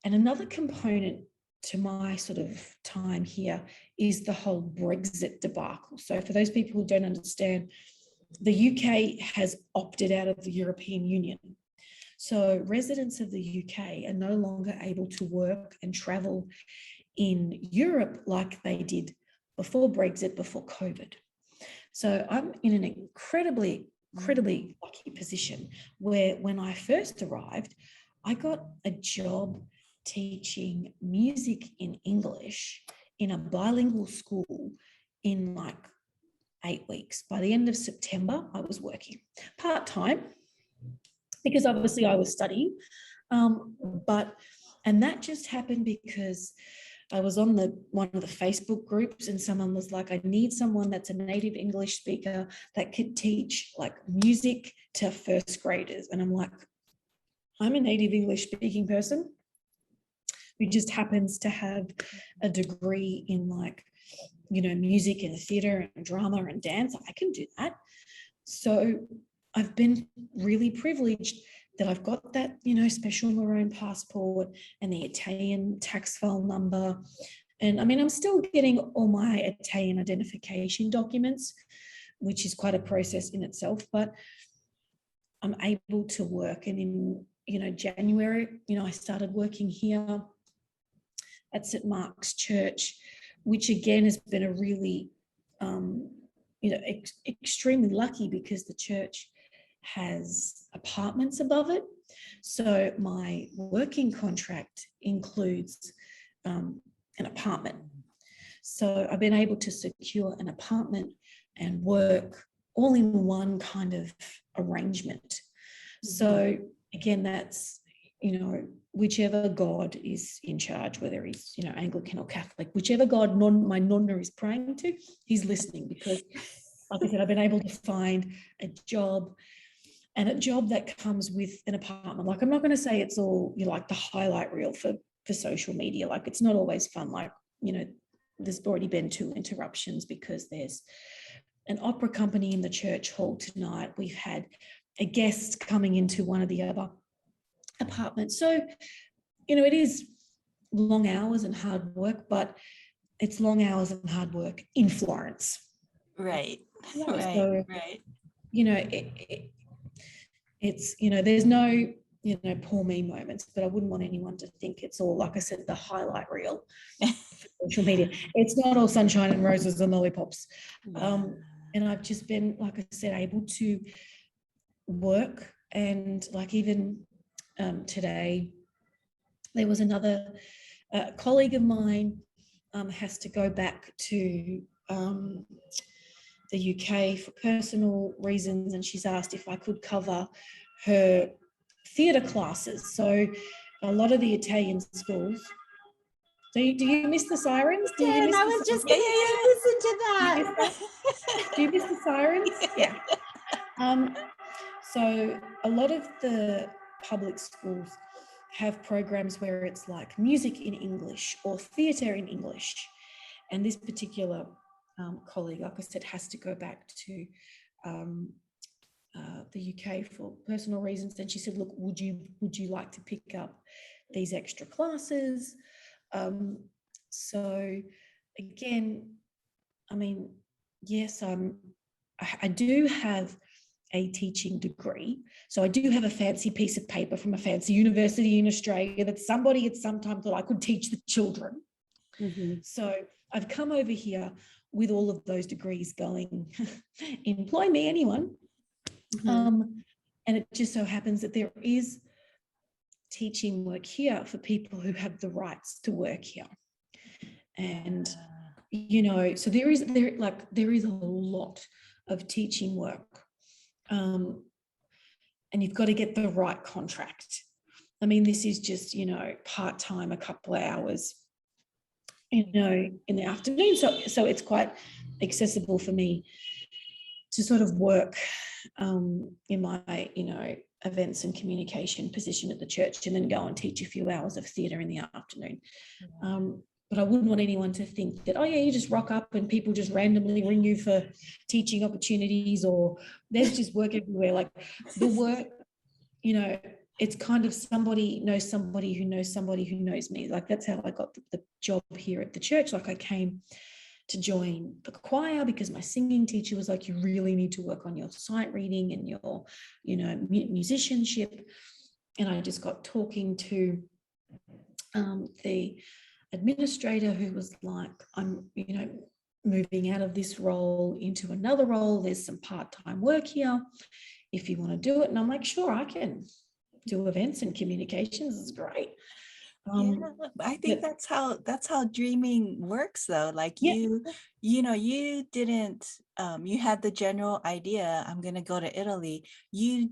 and another component to my sort of time here is the whole Brexit debacle. So for those people who don't understand, the UK has opted out of the European Union. So residents of the UK are no longer able to work and travel in Europe like they did before Brexit, before COVID. So I'm in an incredibly lucky position where when I first arrived, I got a job teaching music in English in a bilingual school in like 8 weeks. By the end of September, I was working part-time because obviously I was studying. And that just happened because I was on one of the Facebook groups, and someone was like, I need someone that's a native English speaker that could teach like music to first graders. And I'm like, I'm a native English speaking person who just happens to have a degree in like, music and theatre and drama and dance. I can do that. So I've been really privileged that I've got that, special maroon passport and the Italian tax file number. And I mean, I'm still getting all my Italian identification documents, which is quite a process in itself, but I'm able to work. And in, January, I started working here at St. Mark's Church, which again has been a really extremely lucky because the church has apartments above it. So my working contract includes an apartment. So I've been able to secure an apartment and work all in one kind of arrangement. So again, that's, whichever God is in charge, whether he's, Anglican or Catholic, whichever God my nonna is praying to, he's listening, because like I said, I've been able to find a job, and a job that comes with an apartment. Like, I'm not going to say it's all, like the highlight reel for social media. Like, it's not always fun. Like, there's already been 2 interruptions because there's an opera company in the church hall tonight. We've had a guest coming into one of the other apartments. So, it is long hours and hard work, but it's long hours and hard work in Florence. Right. So, right. It's, there's no, poor me moments, but I wouldn't want anyone to think it's all, like I said, the highlight reel for social media. It's not all sunshine and roses and lollipops. And I've just been, like I said, able to work, and like even today, there was another colleague of mine has to go back to the UK for personal reasons, and she's asked if I could cover her theatre classes. So a lot of the Italian schools. Do you miss the sirens? Do you miss I was just going to listen to that. Do you miss the sirens? Yeah. So a lot of the public schools have programs where it's like music in English or theatre in English. And this particular colleague, like I said, has to go back to the UK for personal reasons. And she said, look, would you like to pick up these extra classes? So again, I mean, yes, I do have a teaching degree. So I do have a fancy piece of paper from a fancy university in Australia that somebody at some time thought I could teach the children. Mm-hmm. So I've come over here with all of those degrees going, employ me, anyone. Mm-hmm. And it just so happens that there is teaching work here for people who have the rights to work here. And, so there is a lot of teaching work. And you've got to get the right contract. I mean, this is just, part-time, a couple of hours, in the afternoon. So it's quite accessible for me to sort of work in my, events and communication position at the church, and then go and teach a few hours of theatre in the afternoon. But I wouldn't want anyone to think that, oh yeah, you just rock up and people just randomly ring you for teaching opportunities, or there's just work everywhere. Like the work, it's kind of somebody knows somebody who knows somebody who knows me. Like that's how I got the job here at the church. Like I came to join the choir because my singing teacher was like, you really need to work on your sight reading and your, musicianship. And I just got talking to the administrator, who was like, I'm, moving out of this role into another role. There's some part-time work here if you want to do it. And I'm like, sure, I can do events and communications. It's great. I think that's how dreaming works though. Like you didn't, you had the general idea, I'm going to go to Italy. It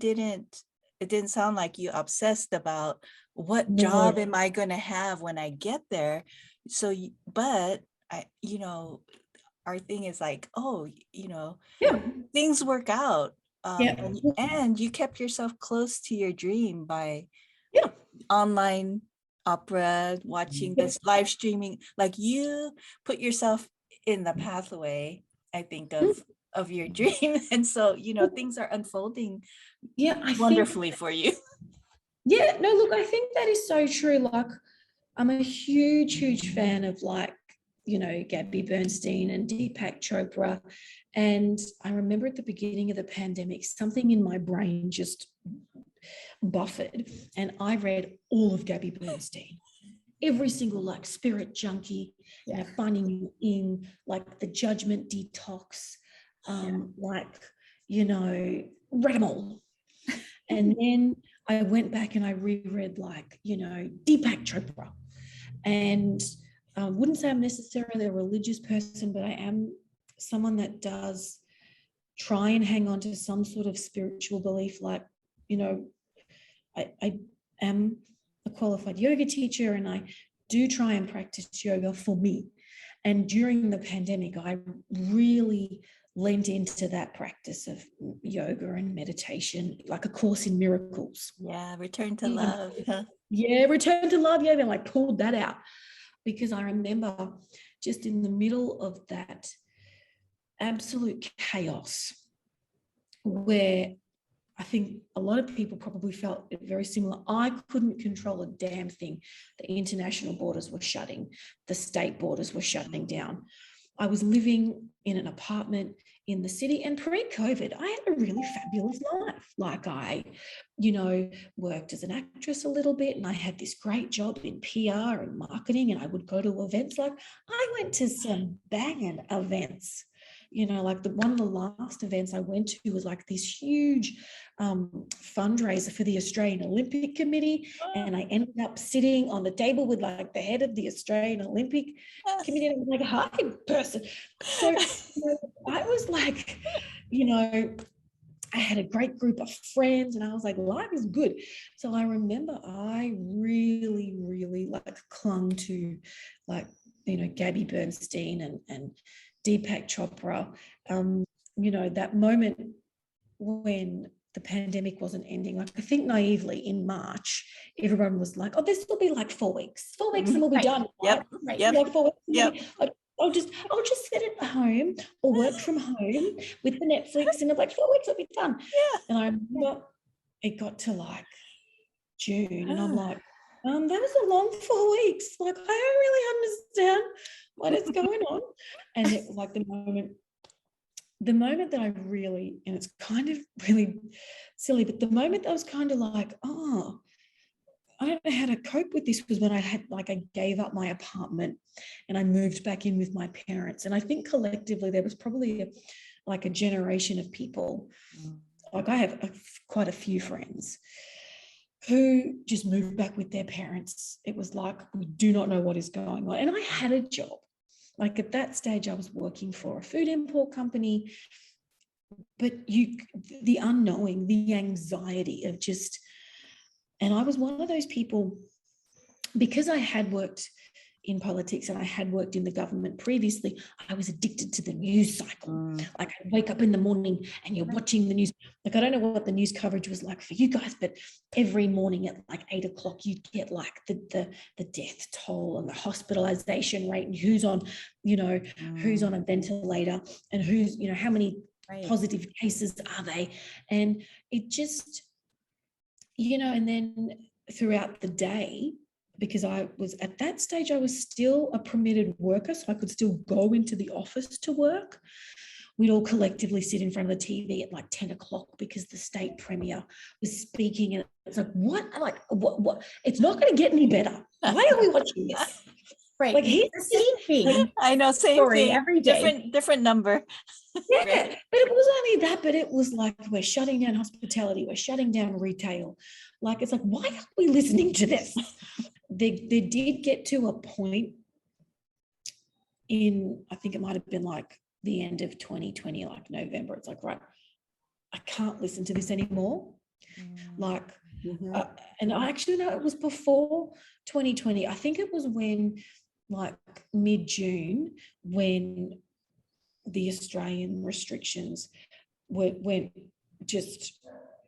didn't sound like you obsessed about what job am I going to have when I get there. So, but our thing is like, things work out. And you kept yourself close to your dream by online opera, watching this live streaming. Like you put yourself in the pathway, I think, of your dream. And so, things are unfolding wonderfully for you. Yeah, no, look, I think that is so true. Like I'm a huge fan of Gabby Bernstein and Deepak Chopra. And I remember at the beginning of the pandemic, something in my brain just buffered, and I read all of Gabby Bernstein every single like spirit junkie, you know, finding you in like the judgment detox, like, you know, read them all. And then I went back and I reread like, you know, Deepak Chopra, and wouldn't say I'm necessarily a religious person, but I am someone that does try and hang on to some sort of spiritual belief. Like, you know, I am a qualified yoga teacher, and I do try and practice yoga for me. And during the pandemic, I really lent into that practice of yoga and meditation, like A Course in Miracles. Yeah, return to love. Yeah, return to love yoga, and like pulled that out, because I remember just in the middle of that absolute chaos, where I think a lot of people probably felt it very similar. I couldn't control a damn thing. The international borders were shutting, the state borders were shutting down. I was living in an apartment in the city, and pre-COVID, I had a really fabulous life. Like I, you know, worked as an actress a little bit, and I had this great job in PR and marketing, and I would go to events. Like I went to some banging events. You know, like one of the last events I went to was like this huge fundraiser for the Australian Olympic Committee. And I ended up sitting on the table with like the head of the Australian Olympic Committee, and I was like a hi person. So you know, I was like, you know, I had a great group of friends, and I was like, life is good. So I remember I really, really like clung to like, you know, Gabby Bernstein and Deepak Chopra, you know, that moment when the pandemic wasn't ending. Like I think naively in March, everyone was like, oh, this will be like 4 weeks. 4 weeks and we'll be done. Yep. Right? Yep. Like 4 weeks. Yep. I'll just sit at home or work from home with the Netflix, and like 4 weeks I'll be done. Yeah. And I remember it got to like June, and I'm like, that was a long 4 weeks. Like, I don't really understand what is going on. And it was like the moment that I really, and it's kind of really silly, but the moment that I was kind of like, oh, I don't know how to cope with this, was when I gave up my apartment and I moved back in with my parents. And I think collectively there was probably a generation of people, like I have quite a few friends who just moved back with their parents. It was like, we do not know what is going on. And I had a job. Like at that stage, I was working for a food import company, but the unknowing, the anxiety of just, and I was one of those people, because I had worked in politics and I had worked in the government previously, I was addicted to the news cycle. Like I wake up in the morning and you're watching the news. Like I don't know what the news coverage was like for you guys, but every morning at like 8 o'clock, you'd get like the death toll and the hospitalization rate, and who's on, you know, who's on a ventilator, and who's, you know, how many positive cases are they? And it just, you know, and then throughout the day, because I was at that stage, I was still a permitted worker, so I could still go into the office to work. We'd all collectively sit in front of the TV at like 10 o'clock because the state premier was speaking, and it's like, what? What? It's not going to get any better. Why are we watching this? Right. Like he's the same thing. I know, same Story thing. every day. Different number. Yeah, but it wasn't only that, but it was like, we're shutting down hospitality, we're shutting down retail. Like, it's like, why are we listening to this? They did get to a point in, I think it might have been like the end of 2020, like November. It's like, right, I can't listen to this anymore. Like, and I actually know it was before 2020. I think it was when, like mid-June, when the Australian restrictions went just,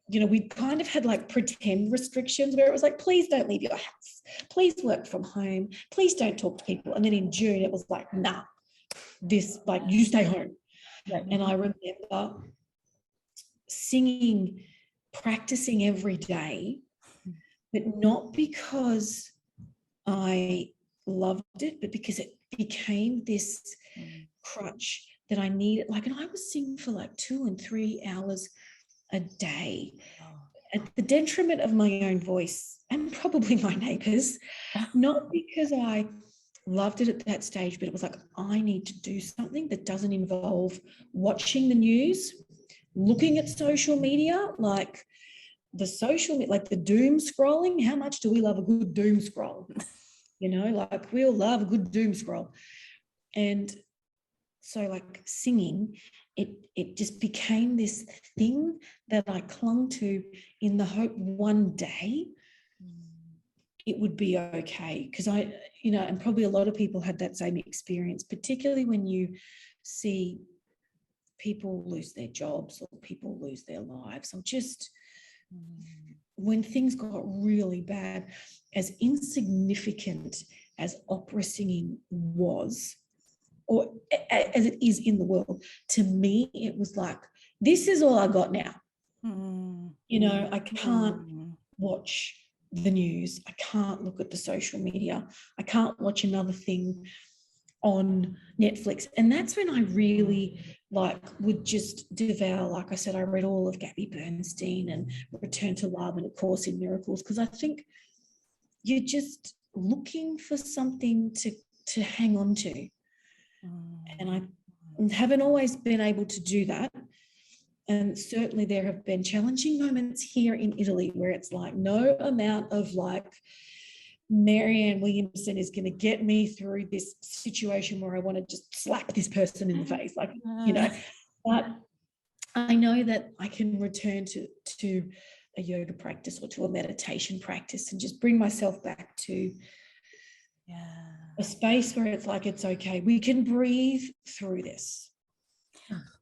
you know, we kind of had like pretend restrictions where it was like, please don't leave your house, please work from home, please don't talk to people. And then in June it was like, nah, this, like, you stay home. Right. And I remember singing, practicing every day, but not because I loved it, but because it became this crutch that I needed. Like, and I was singing for like 2 and 3 hours a day. at the detriment of my own voice and probably my neighbours, not because I loved it at that stage, but it was like, I need to do something that doesn't involve watching the news, looking at social media, like the doom scrolling. How much do we love a good doom scroll? You know, like we all love a good doom scroll. And so like singing, it just became this thing that I clung to in the hope one day it would be okay. Because and probably a lot of people had that same experience, particularly when you see people lose their jobs or people lose their lives, or just when things got really bad. As insignificant as opera singing was, or as it is in the world, to me, it was like, this is all I got now. You know, I can't watch the news. I can't look at the social media. I can't watch another thing on Netflix. And that's when I really would just devour, like I said, I read all of Gabby Bernstein and Return to Love and A Course in Miracles, because I think you're just looking for something to hang on to. And I haven't always been able to do that. And certainly there have been challenging moments here in Italy where it's like no amount of Marianne Williamson is going to get me through this situation where I want to just slap this person in the face, but I know that I can return to a yoga practice or to a meditation practice and just bring myself back to a space where it's like, it's okay, we can breathe through this.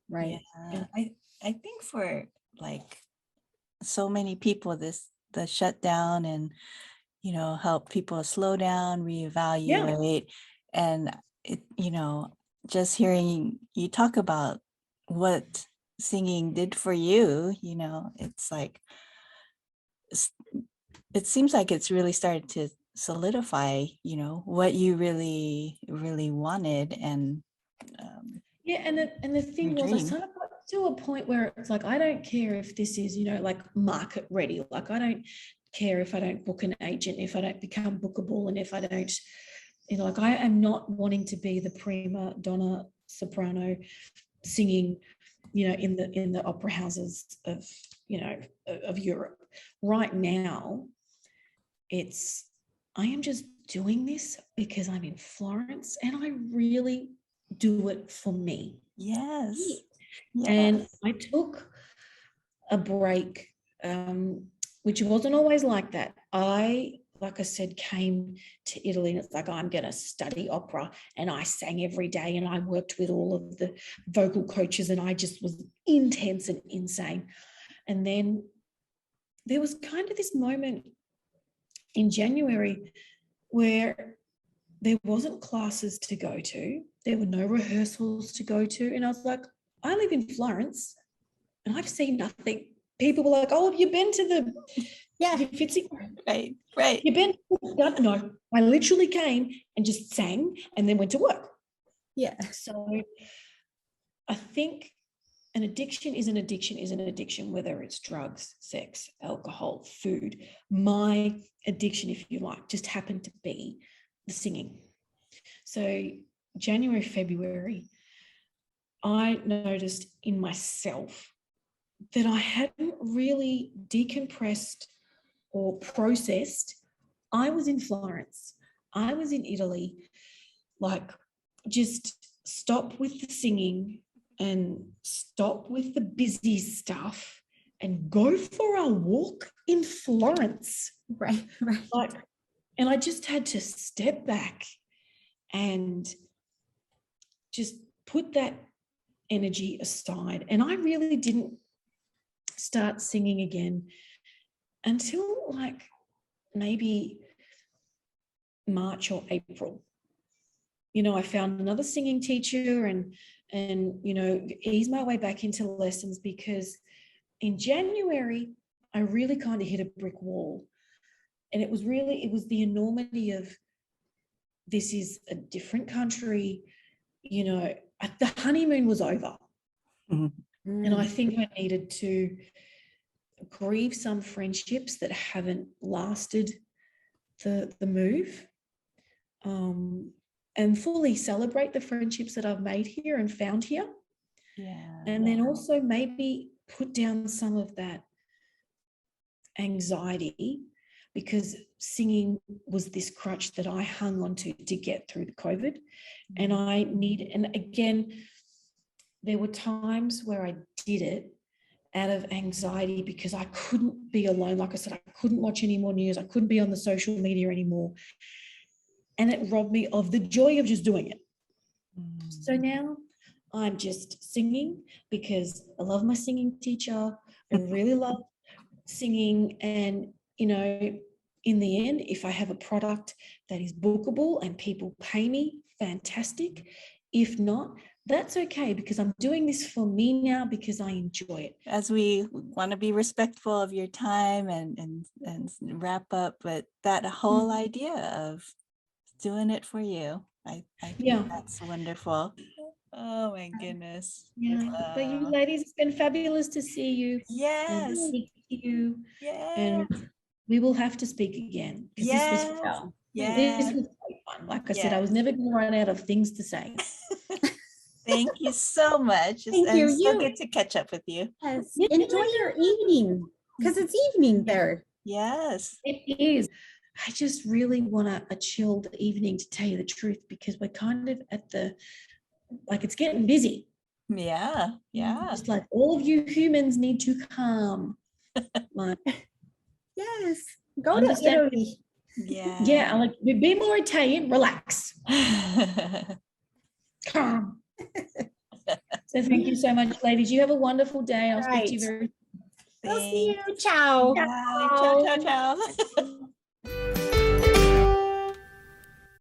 Right. Yeah. I think for so many people, the shutdown and help people slow down, reevaluate, and just hearing you talk about what singing did for you, it's like it seems like it's really started to solidify what you really wanted. And and the thing was, I sort of got to a point where it's like, I don't care if this is market ready, I don't care if I don't book an agent, if I don't become bookable, and if I don't I am not wanting to be the prima donna soprano singing in the opera houses of of Europe. Right now I am just doing this because I'm in Florence and I really do it for me. Yes. And I took a break, which wasn't always like that. Like I said, came to Italy and it's like, I'm going to study opera, and I sang every day and I worked with all of the vocal coaches and I just was intense and insane. And then there was kind of this moment in January where there wasn't classes to go to, there were no rehearsals to go to, and I was like, I live in Florence and I've seen nothing. People were like, oh, have you been to the Fitzy? Right. You've been? No, I literally came and just sang and then went to work. Yeah. So I think an addiction is an addiction, whether it's drugs, sex, alcohol, food. My addiction, if you like, just happened to be the singing. So January, February, I noticed in myself that I hadn't really decompressed or processed. I was in Florence, I was in Italy, just stop with the singing and stop with the busy stuff and go for a walk in Florence. Right. And I just had to step back and just put that energy aside. And I really didn't start singing again until maybe March or April. I found another singing teacher and eased my way back into lessons, because in January, I really kind of hit a brick wall. And it was the enormity of, this is a different country, the honeymoon was over. Mm-hmm. And I think I needed to grieve some friendships that haven't lasted the move, and fully celebrate the friendships that I've made here and found here. Yeah. And then also maybe put down some of that anxiety, because singing was this crutch that I hung on to get through the COVID. And and again, there were times where I did it out of anxiety because I couldn't be alone. Like I said, I couldn't watch any more news. I couldn't be on the social media anymore. And it robbed me of the joy of just doing it. So now I'm just singing because I love my singing teacher. I really love singing. And, you know, in the end, if I have a product that is bookable and people pay me, fantastic. If not, that's okay, because I'm doing this for me now because I enjoy it. As we want to be respectful of your time and wrap up, but that whole idea of doing it for you, I think that's wonderful. Oh my goodness. Yeah, but you ladies, it's been fabulous to see you. Yes. And speak to you. Yes. And we will have to speak again. Yes. This was fun. Yes. This was so fun. Like I said, I was never going to run out of things to say. Thank you so much. Thank you. So good to catch up with you. Yes. Enjoy your evening, because it's evening there. Yes. It is. I just really want a chilled evening, to tell you the truth, because we're kind of at it's getting busy. Yeah. Yeah. Just like all of you humans need to calm. Like, Yes. Go to understand. Italy. Yeah. Yeah, like be more Italian, relax. Calm. So thank you so much, ladies. You have a wonderful day. I'll speak to you very soon. We'll see you. Ciao. Bye. Ciao, ciao, ciao.